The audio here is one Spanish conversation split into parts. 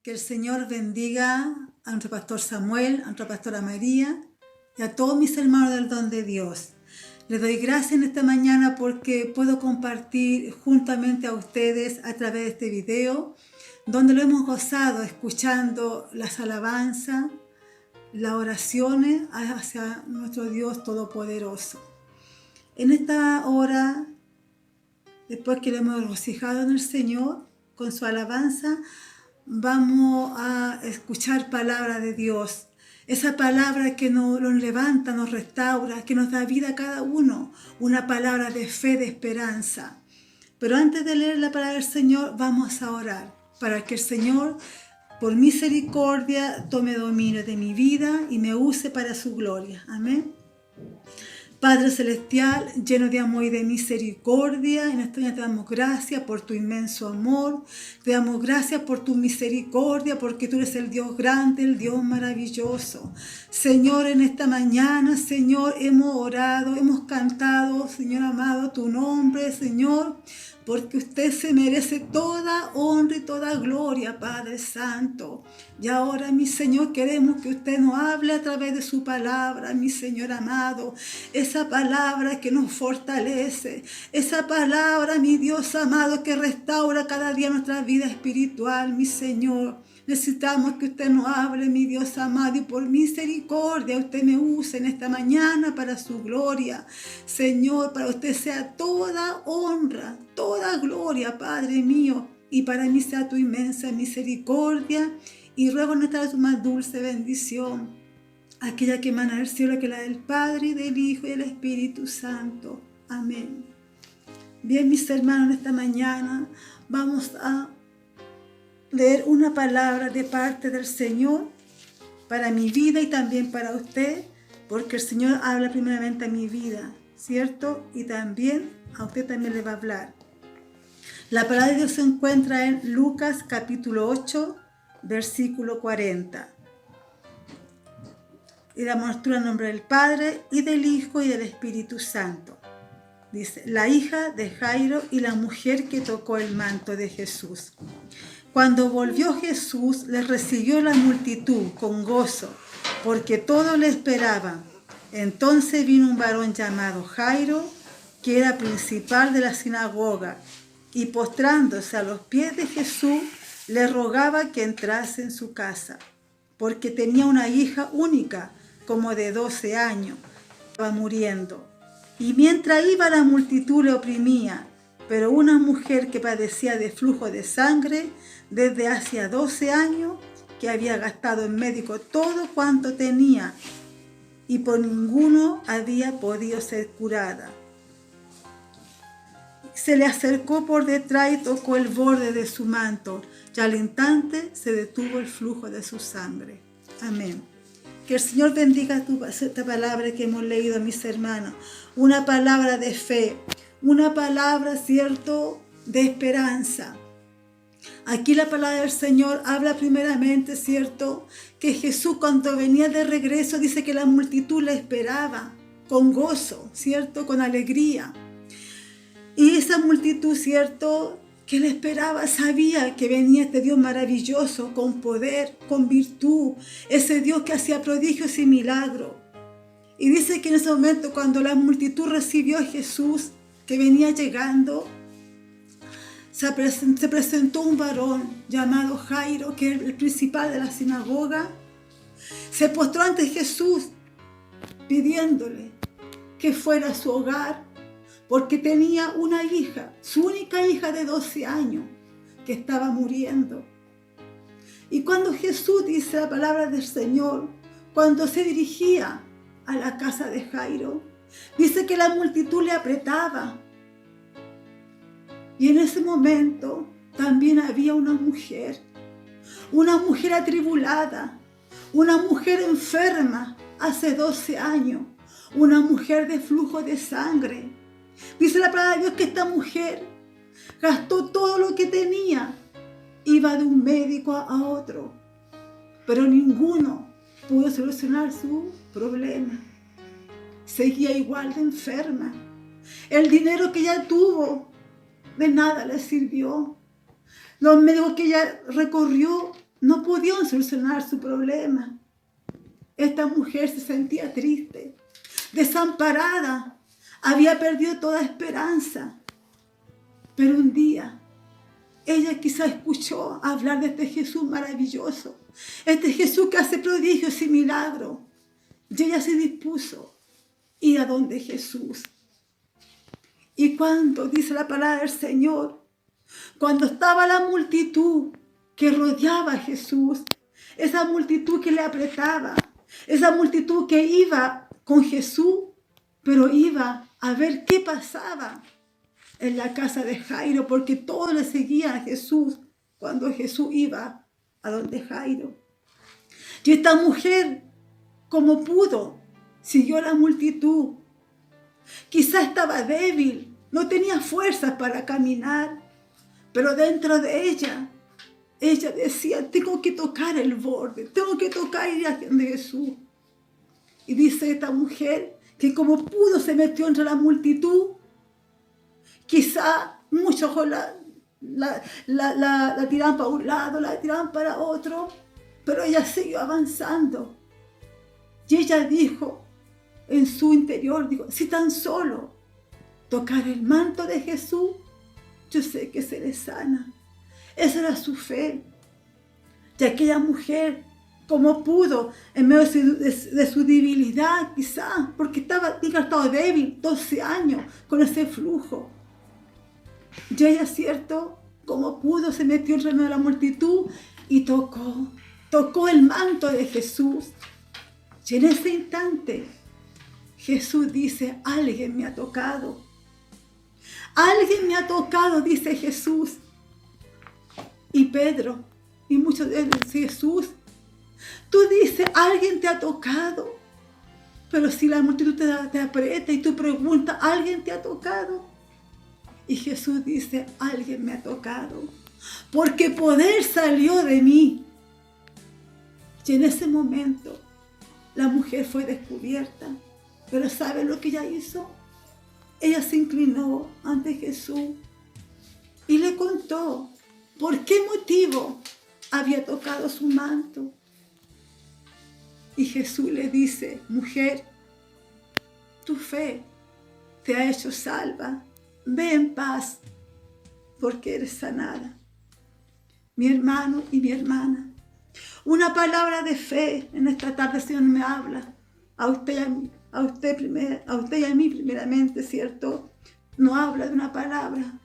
Que el Señor bendiga a nuestro pastor Samuel, a nuestra pastora María y a todos mis hermanos del don de Dios. Les doy gracias en esta mañana porque puedo compartir juntamente a ustedes a través de este video, donde lo hemos gozado escuchando las alabanzas, las oraciones hacia nuestro Dios Todopoderoso. En esta hora, después que lo hemos regocijado en el Señor con su alabanza, vamos a escuchar palabra de Dios. Esa palabra que nos levanta, nos restaura, que nos da vida a cada uno. Una palabra de fe, de esperanza. Pero antes de leer la palabra del Señor, vamos a orar para que el Señor, por misericordia, tome dominio de mi vida y me use para su gloria. Amén. Padre Celestial, lleno de amor y de misericordia, en esta mañana te damos gracias por tu inmenso amor, te damos gracias por tu misericordia, porque tú eres el Dios grande, el Dios maravilloso. Señor, en esta mañana, Señor, hemos orado, hemos cantado, Señor amado, tu nombre, Señor, porque usted se merece toda honra y toda gloria, Padre Santo. Y ahora, mi Señor, queremos que usted nos hable a través de su palabra, mi Señor amado. Esa palabra que nos fortalece, esa palabra, mi Dios amado, que restaura cada día nuestra vida espiritual, mi Señor. Necesitamos que usted nos hable, mi Dios amado, y por misericordia usted me use en esta mañana para su gloria. Señor, para usted sea toda honra, toda gloria, Padre mío, y para mí sea tu inmensa misericordia, y ruego nuestra su más dulce bendición, aquella que emana del cielo, que es la del Padre, y del Hijo, y del Espíritu Santo. Amén. Bien, mis hermanos, en esta mañana vamos a leer una palabra de parte del Señor para mi vida y también para usted, porque el Señor habla primeramente a mi vida, ¿cierto? Y también a usted también le va a hablar. La palabra de Dios se encuentra en Lucas capítulo 8, versículo 40. Y damos lectura en nombre del Padre, y del Hijo, y del Espíritu Santo. Dice, la hija de Jairo y la mujer que tocó el manto de Jesús. Cuando volvió Jesús, les recibió la multitud con gozo, porque todos le esperaban. Entonces vino un varón llamado Jairo, que era principal de la sinagoga, y postrándose a los pies de Jesús, le rogaba que entrase en su casa, porque tenía una hija única, como de 12 años, estaba muriendo. Y mientras iba, la multitud le oprimía, pero una mujer que padecía de flujo de sangre desde hacía 12 años, que había gastado en médico todo cuanto tenía, y por ninguno había podido ser curada, se le acercó por detrás y tocó el borde de su manto, y al instante se detuvo el flujo de su sangre. Amén. Que el Señor bendiga esta palabra que hemos leído, mis hermanos. Una palabra de fe, una palabra, cierto, de esperanza. Aquí la palabra del Señor habla primeramente, cierto, que Jesús cuando venía de regreso dice que la multitud le esperaba con gozo, cierto, con alegría. Y esa multitud, cierto, que le esperaba, sabía que venía este Dios maravilloso, con poder, con virtud, ese Dios que hacía prodigios y milagros. Y dice que en ese momento, cuando la multitud recibió a Jesús, que venía llegando, se presentó un varón llamado Jairo, que es el principal de la sinagoga. Se postró ante Jesús, pidiéndole que fuera a su hogar, porque tenía una hija, su única hija de 12 años, que estaba muriendo. Y cuando Jesús, dice la palabra del Señor, cuando se dirigía a la casa de Jairo, dice que la multitud le apretaba. Y en ese momento también había una mujer atribulada, una mujer enferma hace 12 años, una mujer de flujo de sangre. Dice la palabra de Dios que esta mujer gastó todo lo que tenía, iba de un médico a otro, pero ninguno pudo solucionar su problema. Seguía igual de enferma. El dinero que ella tuvo de nada le sirvió. Los médicos que ella recorrió no pudieron solucionar su problema. Esta mujer se sentía triste, desamparada, había perdido toda esperanza. Pero un día, ella quizá escuchó hablar de este Jesús maravilloso, este Jesús que hace prodigios y milagros. Y ella se dispuso a ir a donde Jesús. Y cuando dice la palabra del Señor, cuando estaba la multitud que rodeaba a Jesús, esa multitud que le apretaba, esa multitud que iba con Jesús, pero iba a ver qué pasaba en la casa de Jairo, porque todos le seguían a Jesús cuando Jesús iba a donde Jairo. Y esta mujer, como pudo, siguió a la multitud. Quizá estaba débil, no tenía fuerzas para caminar, pero dentro de ella decía, tengo que tocar el borde, tengo que tocar y ir a Jesús. Y dice esta mujer que como pudo se metió entre la multitud. Quizá muchos la tiraban para un lado, la tiraban para otro, pero ella siguió avanzando. Y ella dijo en su interior, dijo, si tan solo tocar el manto de Jesús, yo sé que seré sana. Esa era su fe. Y aquella mujer, como pudo, en medio de su debilidad, quizá, porque había estado débil 12 años con ese flujo. Y ella, cierto, como pudo, se metió en medio de la multitud y tocó el manto de Jesús. Y en ese instante, Jesús dice, alguien me ha tocado. Alguien me ha tocado, dice Jesús. Y Pedro, y muchos de ellos, Jesús, tú dices, alguien te ha tocado. Pero si la multitud te aprieta y tú preguntas, ¿alguien te ha tocado? Y Jesús dice, alguien me ha tocado, porque poder salió de mí. Y en ese momento, la mujer fue descubierta. Pero ¿sabe lo que ella hizo? Ella se inclinó ante Jesús y le contó por qué motivo había tocado su manto. Y Jesús le dice, mujer, tu fe te ha hecho salva. Ve en paz, porque eres sanada. Mi hermano y mi hermana, una palabra de fe en esta tarde, Señor, me habla. A usted y a mí primeramente, ¿cierto? No habla de una palabra,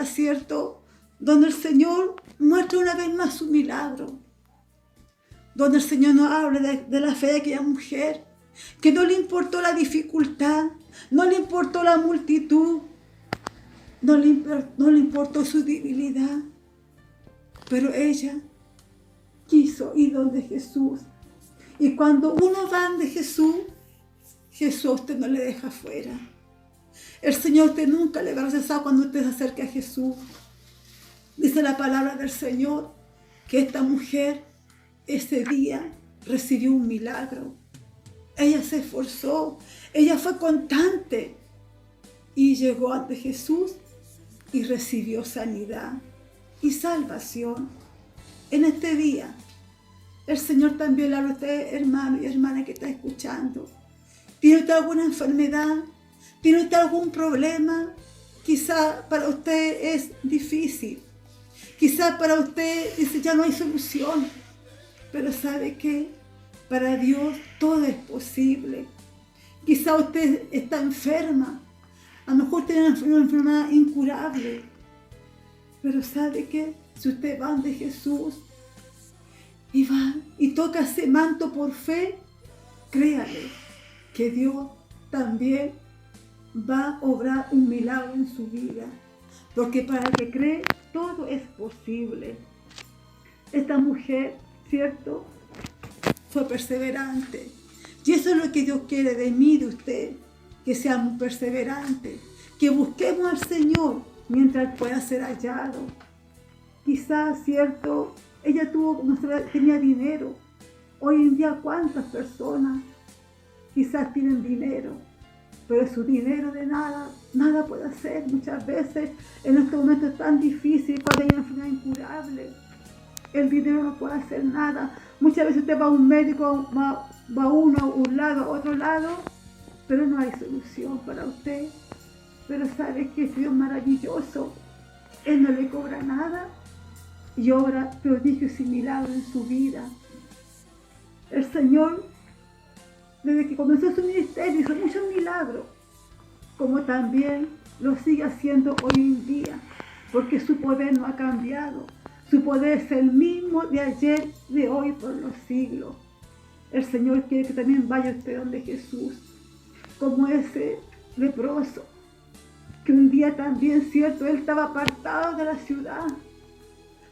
¿cierto? Donde el Señor muestra una vez más su milagro. Donde el Señor nos habla de la fe de aquella mujer, que no le importó la dificultad, no le importó la multitud, no le importó su debilidad, pero ella quiso ir donde Jesús. Y cuando uno va donde Jesús, Jesús a usted no le deja fuera. El Señor a usted nunca le va a rechazar cuando usted se acerque a Jesús. Dice la palabra del Señor que esta mujer ese día recibió un milagro. Ella se esforzó, ella fue constante y llegó ante Jesús y recibió sanidad y salvación. En este día, el Señor también le habla a usted, hermano y hermana que está escuchando. ¿Tiene usted alguna enfermedad? ¿Tiene usted algún problema? Quizá para usted es difícil. Quizá para usted dice ya no hay solución. Pero ¿sabe qué? Para Dios todo es posible. Quizá usted está enferma. A lo mejor tiene una enfermedad incurable. Pero ¿sabe qué? Si usted va de Jesús y va y toca ese manto por fe, créale que Dios también va a obrar un milagro en su vida. Porque para el que cree, todo es posible. Esta mujer, ¿cierto?, fue perseverante. Y eso es lo que Dios quiere de mí, de usted, que seamos perseverantes, que busquemos al Señor mientras pueda ser hallado. Quizás, ¿cierto?, ella tenía dinero. Hoy en día, ¿cuántas personas quizás tienen dinero? Pero su dinero de nada puede hacer. Muchas veces en estos momentos tan difíciles, cuando hay una enfermedad incurable, El dinero no puede hacer nada. Muchas veces usted va a un médico, va uno a un lado, a otro lado, pero no hay solución para usted. Pero sabe que es Dios maravilloso. Él no le cobra nada y obra prodigios y milagros en su vida. El Señor, desde que comenzó su ministerio, hizo muchos milagros, como también lo sigue haciendo hoy en día, porque su poder no ha cambiado. Su poder es el mismo de ayer, de hoy, por los siglos. El Señor quiere que también vaya usted donde Jesús, como ese leproso, que un día también, cierto, él estaba apartado de la ciudad,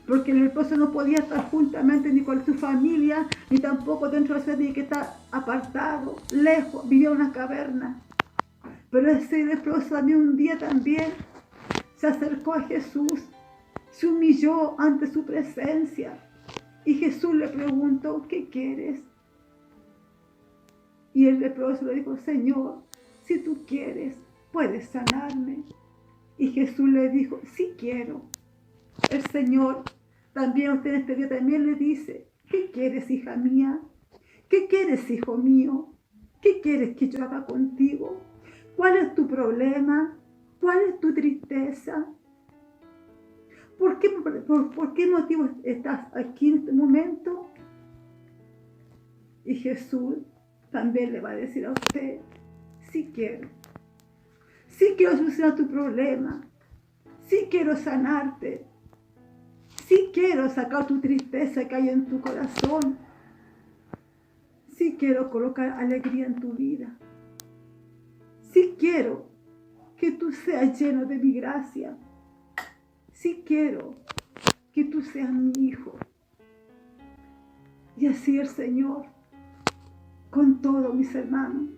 porque el leproso no podía estar juntamente ni con su familia, ni tampoco dentro de la ciudad, tenía que estar apartado, lejos, vivía en una caverna. Pero ese leproso también un día también se acercó a Jesús, se humilló ante su presencia, y Jesús le preguntó, ¿qué quieres? Y el leproso le dijo, Señor, si tú quieres, puedes sanarme. Y Jesús le dijo, sí quiero. El Señor también a usted en este día también le dice, ¿qué quieres, hija mía? ¿Qué quieres, hijo mío? ¿Qué quieres que yo haga contigo? ¿Cuál es tu problema? ¿Cuál es tu tristeza? ¿Por qué motivo estás aquí en este momento? Y Jesús también le va a decir a usted, sí quiero solucionar tu problema, sí quiero sanarte, sí quiero sacar tu tristeza que hay en tu corazón, sí quiero colocar alegría en tu vida, sí quiero que tú seas lleno de mi gracia, sí quiero que tú seas mi hijo. Y así el Señor, con todos mis hermanos,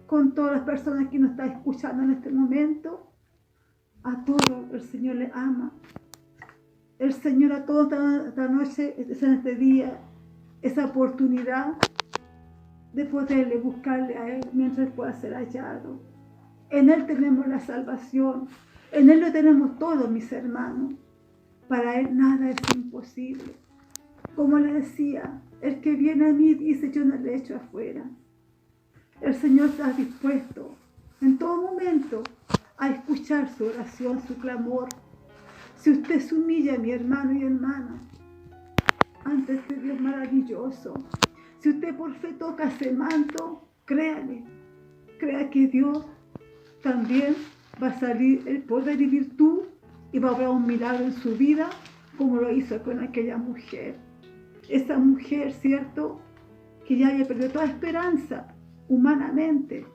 con todas las personas que nos están escuchando en este momento, a todos el Señor les ama. El Señor a todos esta noche, en este día, esa oportunidad de poderle buscarle a Él mientras pueda ser hallado. En Él tenemos la salvación, en Él lo tenemos todo, mis hermanos. Para Él nada es imposible. Como le decía, el que viene a mí dice, yo no le echo afuera. El Señor está dispuesto en todo momento a escuchar su oración, su clamor. Si usted se humilla, mi hermano y hermana, ante este Dios maravilloso, si usted por fe toca ese manto, créale, crea que Dios también va a salir el poder y virtud y va a haber un milagro en su vida, como lo hizo con aquella mujer. Esa mujer, ¿cierto?, que ya había perdido toda esperanza humanamente,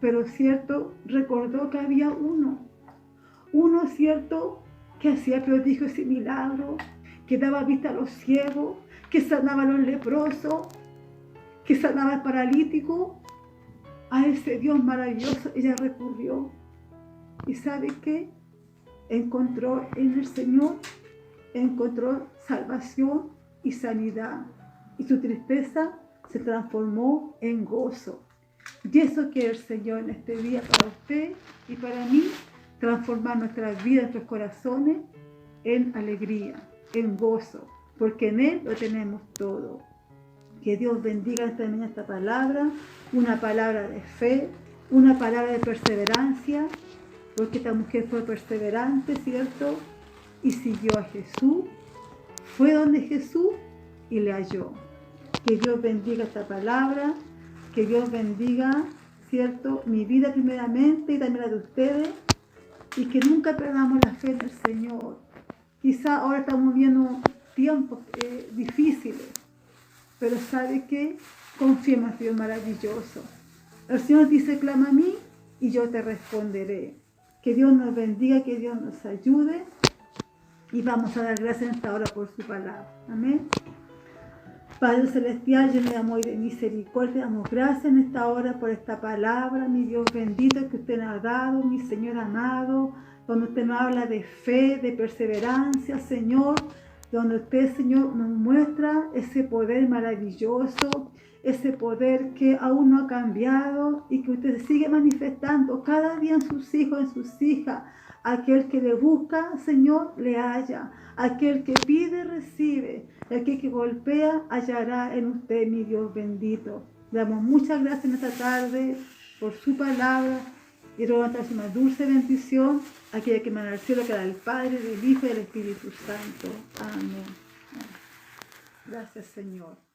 pero, ¿cierto?, recordó que había uno, ¿cierto?, que hacía prodigios y milagros, que daba vista a los ciegos, que sanaba a los leprosos, que sanaba al paralítico. A ese Dios maravilloso ella recurrió. ¿Y sabe qué? Encontró en el Señor, encontró salvación y sanidad. Y su tristeza se transformó en gozo. Y eso quiere el Señor en este día para usted y para mí, transformar nuestras vidas, nuestros corazones en alegría, en gozo, porque en Él lo tenemos todo. Que Dios bendiga también esta palabra, una palabra de fe, una palabra de perseverancia, porque esta mujer fue perseverante, ¿cierto? Y siguió a Jesús, fue donde Jesús y le halló. Que Dios bendiga esta palabra, que Dios bendiga, ¿cierto?, mi vida primeramente y también la de ustedes, y que nunca perdamos la fe en el Señor. Quizá ahora estamos viviendo tiempos difíciles, pero ¿sabe qué? Confiemos en Dios maravilloso. El Señor dice, clama a mí y yo te responderé. Que Dios nos bendiga, que Dios nos ayude, y vamos a dar gracias en esta hora por su palabra. Amén. Padre Celestial, lleno de amor y de misericordia, damos gracias en esta hora por esta palabra, mi Dios bendito, que usted nos ha dado, mi Señor amado, donde usted nos habla de fe, de perseverancia, Señor, donde usted, Señor, nos muestra ese poder maravilloso, ese poder que aún no ha cambiado y que usted sigue manifestando cada día en sus hijos, en sus hijas, Aquel que le busca, Señor, le halla. Aquel que pide, recibe. Y aquel que golpea, hallará en usted, mi Dios bendito. Le damos muchas gracias en esta tarde por su palabra y rogamos una dulce bendición, aquella que emana del cielo, que era del Padre, del Hijo y del Espíritu Santo. Amén. Gracias, Señor.